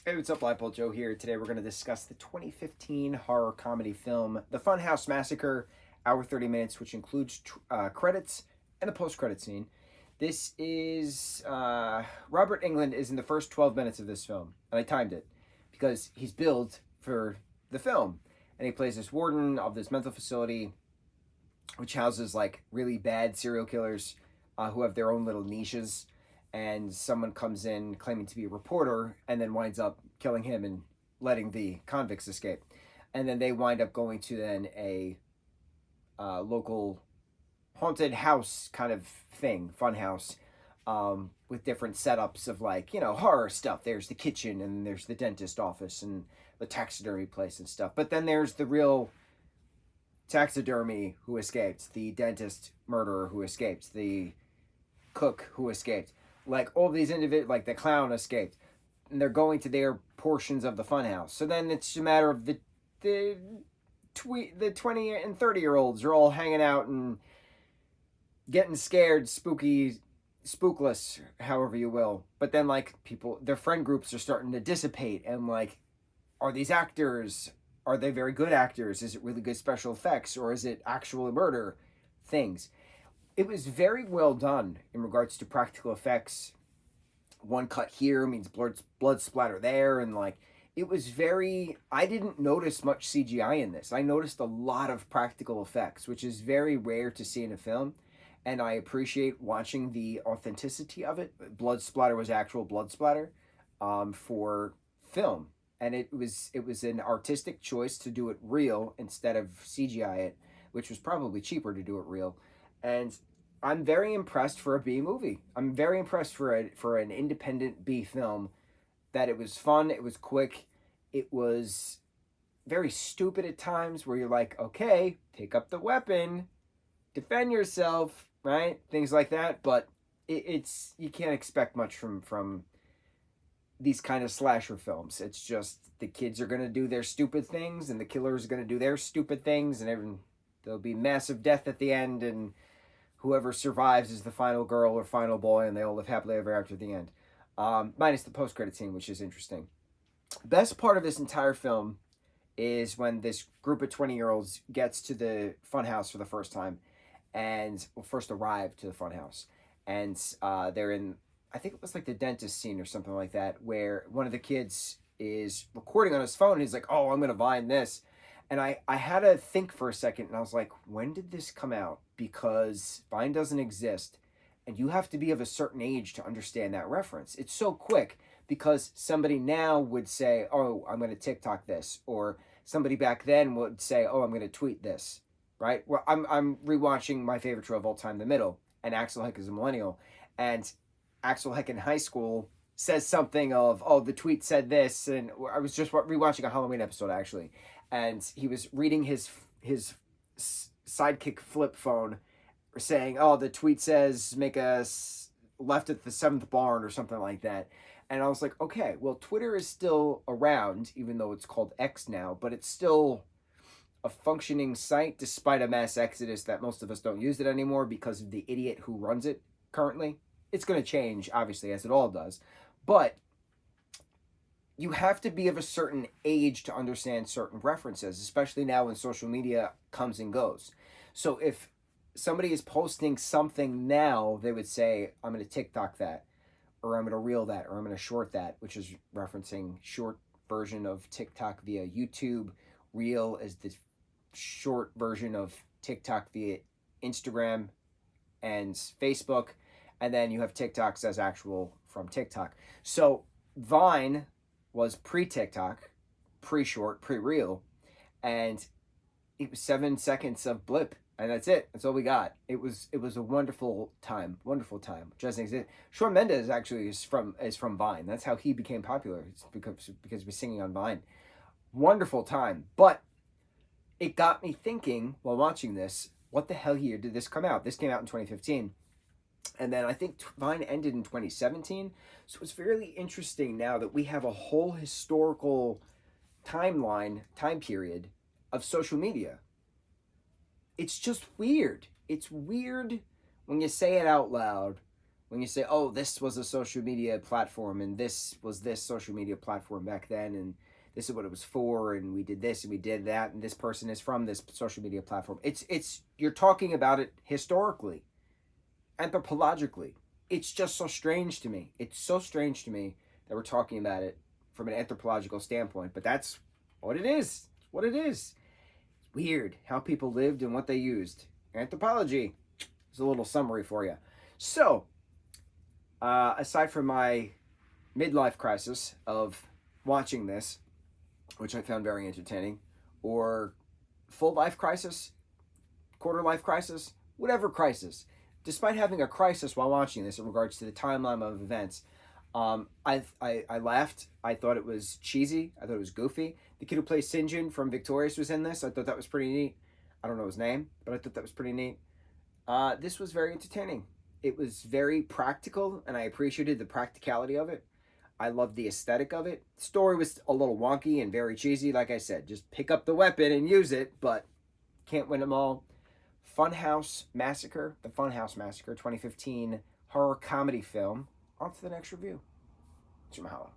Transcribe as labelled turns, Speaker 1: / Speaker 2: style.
Speaker 1: Hey, what's up, lightboltjoe here. Today we're going to discuss the 2015 horror comedy film, The FunHouse Massacre, hour 30 minutes, which includes credits and a post-credit scene. This is, Robert Englund is in the first 12 minutes of this film, and I timed it because he's billed for the film. And he plays this warden of this mental facility, which houses like really bad serial killers who have their own little niches, and someone comes in claiming to be a reporter and then winds up killing him and letting the convicts escape. And then they wind up going to then a local haunted house kind of thing, fun house, with different setups of like, horror stuff. There's the kitchen and there's the dentist office and the taxidermy place and stuff. But then there's the real taxidermy who escaped, the dentist murderer who escaped, the cook who escaped, like all these individuals, like the clown escaped, and they're going to their portions of the funhouse. So then it's a matter of the 20 and 30-year-olds are all hanging out and getting scared, spooky, spookless, however you will. But then like people, their friend groups are starting to dissipate, and like, are these actors? Are they very good actors? Is it really good special effects, or is it actual murder things? It was very well done in regards to practical effects. One cut here means blood splatter there, and like it was very. I didn't notice much CGI in this. I noticed a lot of practical effects, which is very rare to see in a film, and I appreciate watching the authenticity of it. Blood splatter was actual blood splatter for film, and it was an artistic choice to do it real instead of CGI it, which was probably cheaper to do it real. And I'm very impressed for a B movie. I'm very impressed for an independent B film, that it was fun, it was quick, it was very stupid at times where you're like, okay, pick up the weapon, defend yourself, right? Things like that. But it's you can't expect much from these kind of slasher films. It's just the kids are gonna do their stupid things, and the killers are gonna do their stupid things, and there'll be massive death at the end, and whoever survives is the final girl or final boy, and they all live happily ever after the end. Minus the post-credit scene, which is interesting. Best part of this entire film is when this group of 20-year-olds gets to the funhouse for the first time, and first arrive to the funhouse, and they're in, I think it was like the dentist scene or something like that, where one of the kids is recording on his phone. And he's like, "Oh, I'm gonna Vine this." And I had to think for a second, and I was like, when did this come out? Because Vine doesn't exist, and you have to be of a certain age to understand that reference. It's so quick, because somebody now would say, "Oh, I'm going to TikTok this," or somebody back then would say, "Oh, I'm going to tweet this," right? Well, I'm rewatching my favorite show of all time, The Middle, and Axel Heck is a millennial, and Axel Heck in high school says something of, "Oh, the tweet said this," and I was just rewatching a Halloween episode actually, and he was reading his sidekick flip phone, saying, "Oh, the tweet says make us left at the seventh barn," or something like that. And I was like, okay, well, Twitter is still around, even though it's called X now, but it's still a functioning site, despite a mass exodus that most of us don't use it anymore because of the idiot who runs it currently. It's going to change, obviously, as it all does. But you have to be of a certain age to understand certain references, especially now when social media comes and goes. So if somebody is posting something now, they would say, "I'm going to TikTok that," or "I'm going to reel that," or "I'm going to short that," which is referencing short version of TikTok via YouTube. Reel is the short version of TikTok via Instagram and Facebook. And then you have TikToks as actual from TikTok. So Vine was pre-TikTok, pre-short, pre-reel, and it was 7 seconds of blip, and that's it. That's all we got. It was a wonderful time, Just exist. Shawn Mendes actually is from Vine. That's how he became popular. It's because he was singing on Vine. Wonderful time, but it got me thinking while watching this: what the hell year did this come out? This came out in 2015. And then I think Vine ended in 2017. So it's fairly interesting now that we have a whole historical time period of social media. It's just weird. It's weird when you say it out loud, when you say, oh, this was a social media platform and this was this social media platform back then, and this is what it was for, and we did this and we did that, and this person is from this social media platform. It's you're talking about it historically, anthropologically. It's just so strange to me. It's so strange to me that we're talking about it from an anthropological standpoint, but that's what it is. It's what it is. It's weird how people lived and what they used. Anthropology is a little summary for you. So, aside from my midlife crisis of watching this, which I found very entertaining, or full life crisis, quarter life crisis, whatever crisis, despite having a crisis while watching this in regards to the timeline of events, I laughed. I thought it was cheesy. I thought it was goofy. The kid who plays Sinjin from Victorious was in this. I thought that was pretty neat. I don't know his name, but I thought that was pretty neat. This was very entertaining. It was very practical, and I appreciated the practicality of it. I loved the aesthetic of it. The story was a little wonky and very cheesy. Like I said, just pick up the weapon and use it, but can't win them all. FunHouse Massacre, the FunHouse Massacre 2015 horror comedy film. On to the next review. It's your mahalo.